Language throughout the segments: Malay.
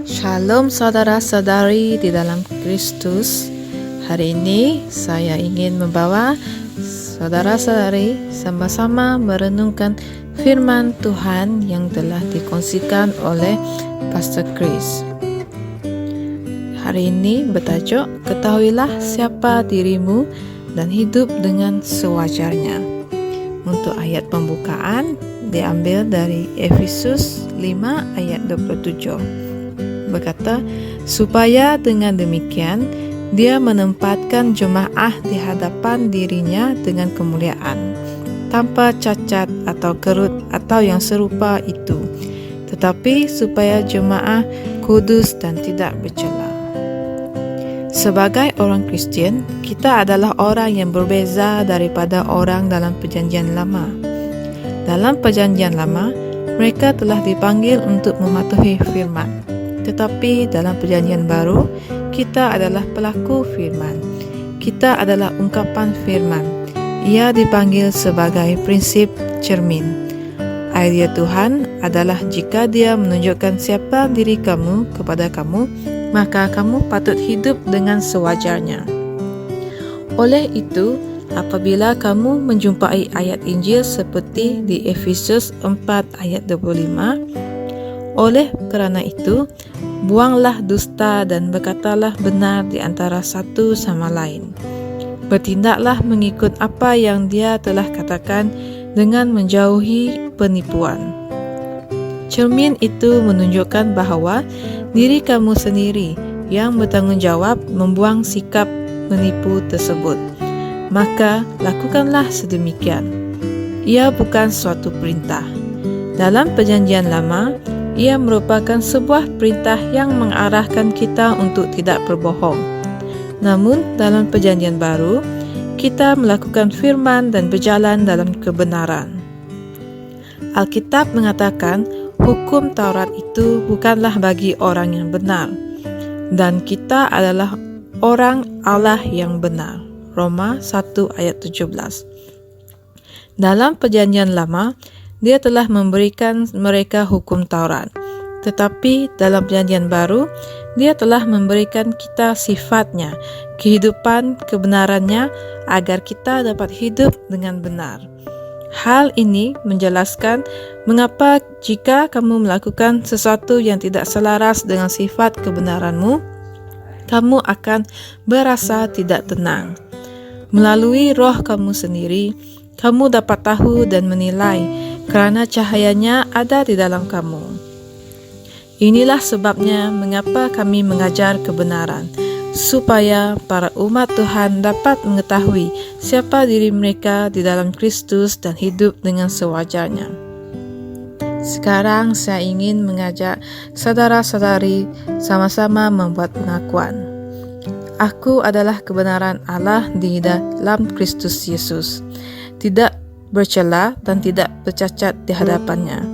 Shalom saudara-saudari di dalam Kristus. Hari ini saya ingin membawa saudara-saudari sama-sama merenungkan firman Tuhan yang telah dikongsikan oleh Pastor Chris. Hari ini bertajuk Ketahuilah siapa dirimu dan hidup dengan sewajarnya. Untuk ayat pembukaan diambil dari Efesus 5 ayat 27. Berkata, supaya dengan demikian dia menempatkan jemaah di hadapan dirinya dengan kemuliaan, tanpa cacat atau kerut atau yang serupa itu, tetapi supaya jemaah kudus dan tidak bercela. Sebagai orang Kristian, kita adalah orang yang berbeza daripada orang dalam Perjanjian Lama. Dalam Perjanjian Lama, mereka telah dipanggil untuk mematuhi firman. Tetapi dalam Perjanjian Baru, kita adalah pelaku firman. Kita adalah ungkapan firman. Ia dipanggil sebagai prinsip cermin. Idea Tuhan adalah jika Dia menunjukkan siapa diri kamu kepada kamu, maka kamu patut hidup dengan sewajarnya. Oleh itu, apabila kamu menjumpai ayat Injil seperti di Efesus 4 ayat 25, oleh kerana itu, buanglah dusta dan berkatalah benar di antara satu sama lain. Bertindaklah mengikut apa yang Dia telah katakan dengan menjauhi penipuan. Cermin itu menunjukkan bahawa diri kamu sendiri yang bertanggungjawab membuang sikap menipu tersebut. Maka lakukanlah sedemikian. Ia bukan suatu perintah. Dalam Perjanjian Lama, ia merupakan sebuah perintah yang mengarahkan kita untuk tidak berbohong. Namun, dalam Perjanjian Baru, kita melakukan firman dan berjalan dalam kebenaran. Alkitab mengatakan, hukum Taurat itu bukanlah bagi orang yang benar, dan kita adalah orang Allah yang benar. Roma 1 ayat 17. Dalam Perjanjian Lama, Dia telah memberikan mereka hukum Taurat. Tetapi dalam Perjanjian Baru, Dia telah memberikan kita sifatnya, kehidupan kebenarannya, agar kita dapat hidup dengan benar. Hal ini menjelaskan mengapa jika kamu melakukan sesuatu yang tidak selaras dengan sifat kebenaranmu, kamu akan berasa tidak tenang. Melalui roh kamu sendiri, kamu dapat tahu dan menilai kerana cahayanya ada di dalam kamu. Inilah sebabnya mengapa kami mengajar kebenaran, supaya para umat Tuhan dapat mengetahui siapa diri mereka di dalam Kristus dan hidup dengan sewajarnya. Sekarang saya ingin mengajak saudara-saudari sama-sama membuat pengakuan. Aku adalah kebenaran Allah di dalam Kristus Yesus, tidak bercela dan tidak bercacat di hadapannya.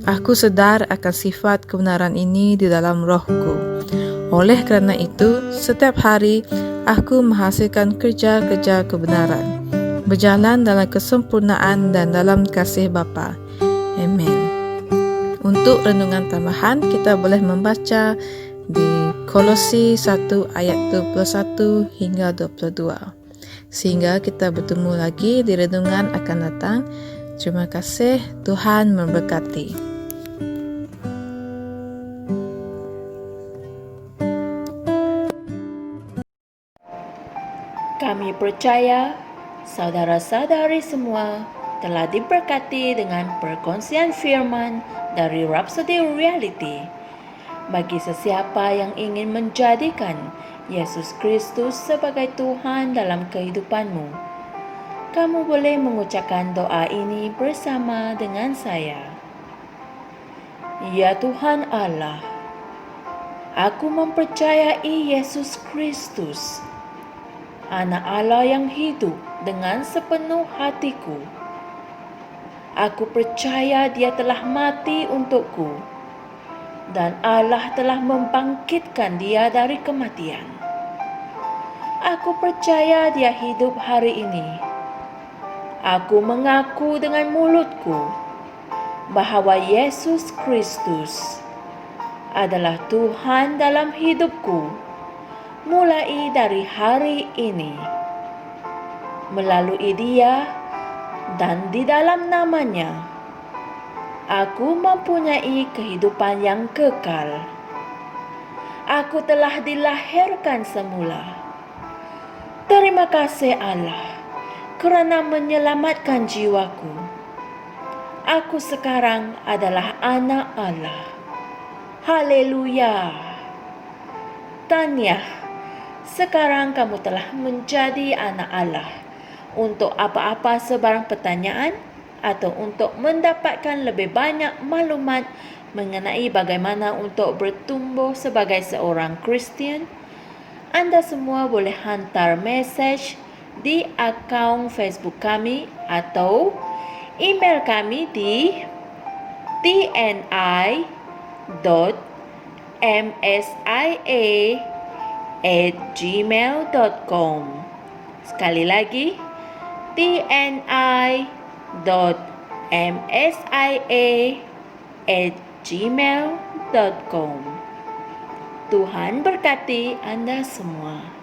Aku sedar akan sifat kebenaran ini di dalam rohku. Oleh kerana itu, setiap hari aku menghasilkan kerja-kerja kebenaran, berjalan dalam kesempurnaan dan dalam kasih Bapa. Amin. Untuk renungan tambahan, kita boleh membaca di Kolose 1 ayat 21 hingga 22. Sehingga kita bertemu lagi di renungan akan datang. Terima kasih, Tuhan memberkati. Kami percaya saudara-saudari semua telah diberkati dengan perkongsian firman dari Rhapsody Reality. Bagi sesiapa yang ingin menjadikan Yesus Kristus sebagai Tuhan dalam kehidupanmu, kamu boleh mengucapkan doa ini bersama dengan saya. Ya Tuhan Allah, aku mempercayai Yesus Kristus, Anak Allah yang hidup dengan sepenuh hatiku. Aku percaya Dia telah mati untukku, dan Allah telah membangkitkan Dia dari kematian. Aku percaya Dia hidup hari ini. Aku mengaku dengan mulutku bahawa Yesus Kristus adalah Tuhan dalam hidupku, mulai dari hari ini. Melalui Dia dan di dalam nama-Nya, aku mempunyai kehidupan yang kekal. Aku telah dilahirkan semula. Terima kasih Allah kerana menyelamatkan jiwaku. Aku sekarang adalah anak Allah. Haleluya. Tahniah, sekarang kamu telah menjadi anak Allah. Untuk apa-apa sebarang pertanyaan atau untuk mendapatkan lebih banyak maklumat mengenai bagaimana untuk bertumbuh sebagai seorang Kristian, Anda semua boleh hantar mesej di akaun Facebook kami atau email kami di tni.msia@gmail.com. Sekali lagi, tni.msia@gmail.com. Tuhan berkati Anda semua.